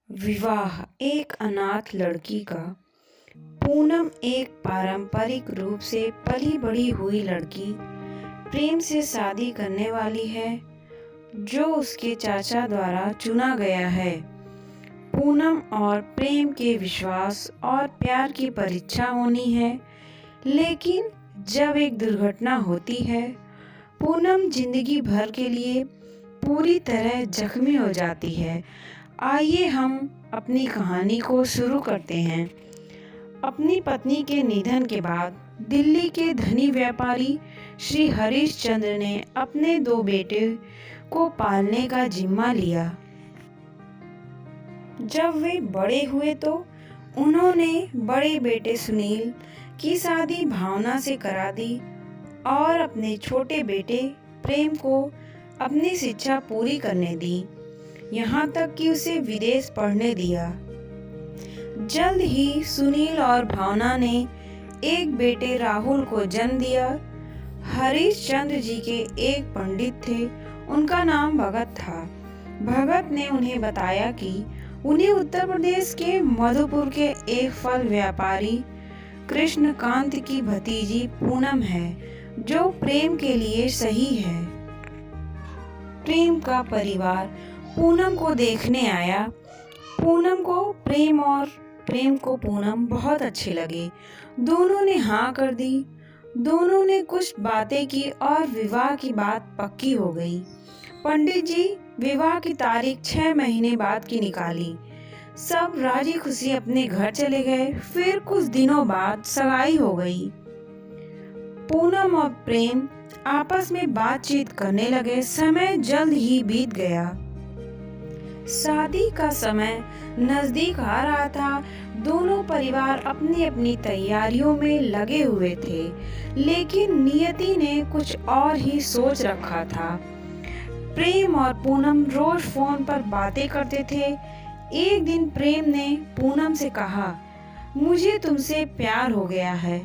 विवाह एक अनाथ लड़की का। पूनम एक पारंपरिक रूप से पली बड़ी हुई लड़की प्रेम से शादी करने वाली है जो उसके चाचा द्वारा चुना गया है। पूनम और प्रेम के विश्वास और प्यार की परीक्षा होनी है, लेकिन जब एक दुर्घटना होती है, पूनम जिंदगी भर के लिए पूरी तरह जख्मी हो जाती है। आइए हम अपनी कहानी को शुरू करते हैं। अपनी पत्नी के निधन के बाद दिल्ली के धनी व्यापारी श्री हरीश चंद्र ने अपने दो बेटे को पालने का जिम्मा लिया। जब वे बड़े हुए तो उन्होंने बड़े बेटे सुनील की शादी भावना से करा दी और अपने छोटे बेटे प्रेम को अपनी शिक्षा पूरी करने दी, यहाँ तक कि उसे विदेश पढ़ने दिया। जल्द ही सुनील और भावना ने एक बेटे राहुल को जन्म दिया। हरीश चंद्र जी के एक पंडित थे, उनका नाम भगत था। भगत ने उन्हें बताया कि उन्हें उत्तर प्रदेश के मधुपुर के एक फल व्यापारी कृष्णकांत की भतीजी पूनम है जो प्रेम के लिए सही है। प्रेम का परिवार पूनम को देखने आया। पूनम को प्रेम और प्रेम को पूनम बहुत अच्छे लगे। दोनों ने हाँ कर दी। दोनों ने कुछ बातें की और विवाह की बात पक्की हो गई। पंडित जी विवाह की तारीख 6 महीने बाद की निकाली। सब राजी खुशी अपने घर चले गए। फिर कुछ दिनों बाद सगाई हो गई। पूनम और प्रेम आपस में बातचीत करने लगे। समय जल्द ही बीत गया। शादी का समय नजदीक आ रहा था। दोनों परिवार अपनी अपनी तैयारियों में लगे हुए थे, लेकिन नियति ने कुछ और ही सोच रखा था। प्रेम और पूनम रोज फोन पर बातें करते थे। एक दिन प्रेम ने पूनम से कहा, मुझे तुमसे प्यार हो गया है।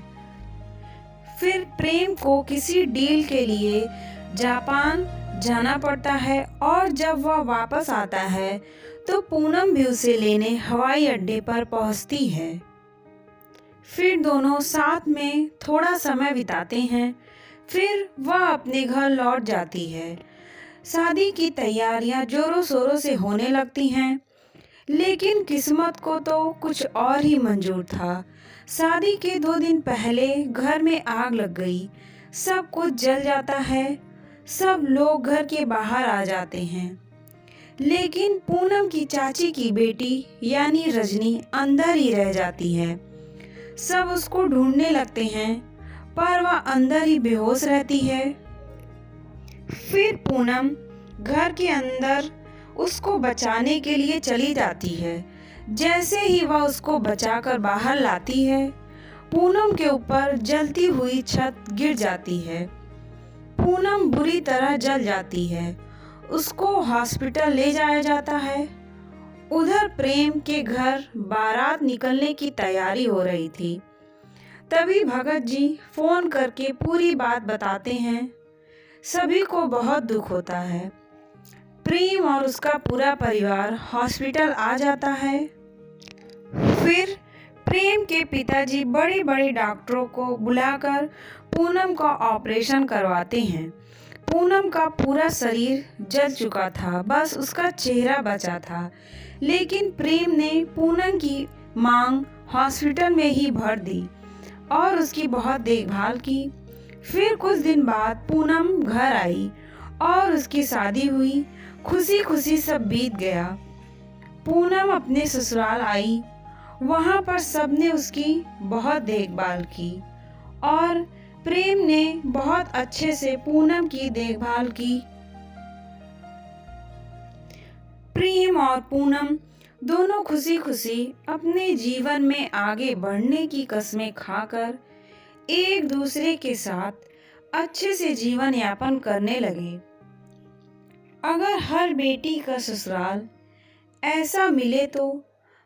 फिर प्रेम को किसी डील के लिए जापान जाना पड़ता है और जब वह वापस आता है तो पूनम भी उसे लेने हवाई अड्डे पर पहुंचती है। फिर दोनों साथ में थोड़ा समय बिताते हैं। फिर वह अपने घर लौट जाती है। शादी की तैयारियां जोरों शोरों से होने लगती हैं, लेकिन किस्मत को तो कुछ और ही मंजूर था। शादी के 2 दिन पहले घर में आग लग गई। सब कुछ जल जाता है। सब लोग घर के बाहर आ जाते हैं, लेकिन पूनम की चाची की बेटी यानी रजनी अंदर ही रह जाती है। सब उसको ढूंढने लगते हैं, पर वह अंदर ही बेहोश रहती है। फिर पूनम घर के अंदर उसको बचाने के लिए चली जाती है। जैसे ही वह उसको बचाकर बाहर लाती है, पूनम के ऊपर जलती हुई छत गिर जाती है। पूनम बुरी तरह जल जाती है। उसको हॉस्पिटल ले जाया जाता है। उधर प्रेम के घर बारात निकलने की तैयारी हो रही थी। तभी भगत जी फोन करके पूरी बात बताते हैं। सभी को बहुत दुख होता है। प्रेम और उसका पूरा परिवार हॉस्पिटल आ जाता है। फिर प्रेम के पिताजी बड़े बड़े डॉक्टरों को बुलाकर पूनम का ऑपरेशन करवाते हैं। पूनम का पूरा शरीर जल चुका था, बस उसका चेहरा बचा था। लेकिन प्रेम ने पूनम की मांग हॉस्पिटल में ही भर दी और उसकी बहुत देखभाल की। फिर कुछ दिन बाद पूनम घर आई और उसकी शादी हुई। खुशी खुशी सब बीत गया। पूनम अपने ससुराल आई। वहाँ पर सबने उसकी बहुत देखभाल की और प्रेम ने बहुत अच्छे से पूनम की देखभाल की। प्रेम और पूनम दोनों खुशी खुशी अपने जीवन में आगे बढ़ने की कस्में खाकर एक दूसरे के साथ अच्छे से जीवन यापन करने लगे। अगर हर बेटी का ससुराल ऐसा मिले तो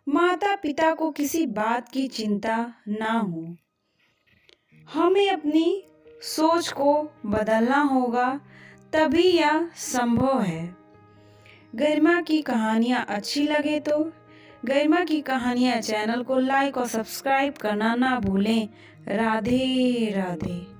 माता पिता को किसी बात की चिंता ना हो। हमें अपनी सोच को बदलना होगा, तभी यह संभव है। गरिमा की कहानियाँ अच्छी लगे तो गरिमा की कहानियाँ चैनल को लाइक और सब्सक्राइब करना ना भूलें। राधे राधे।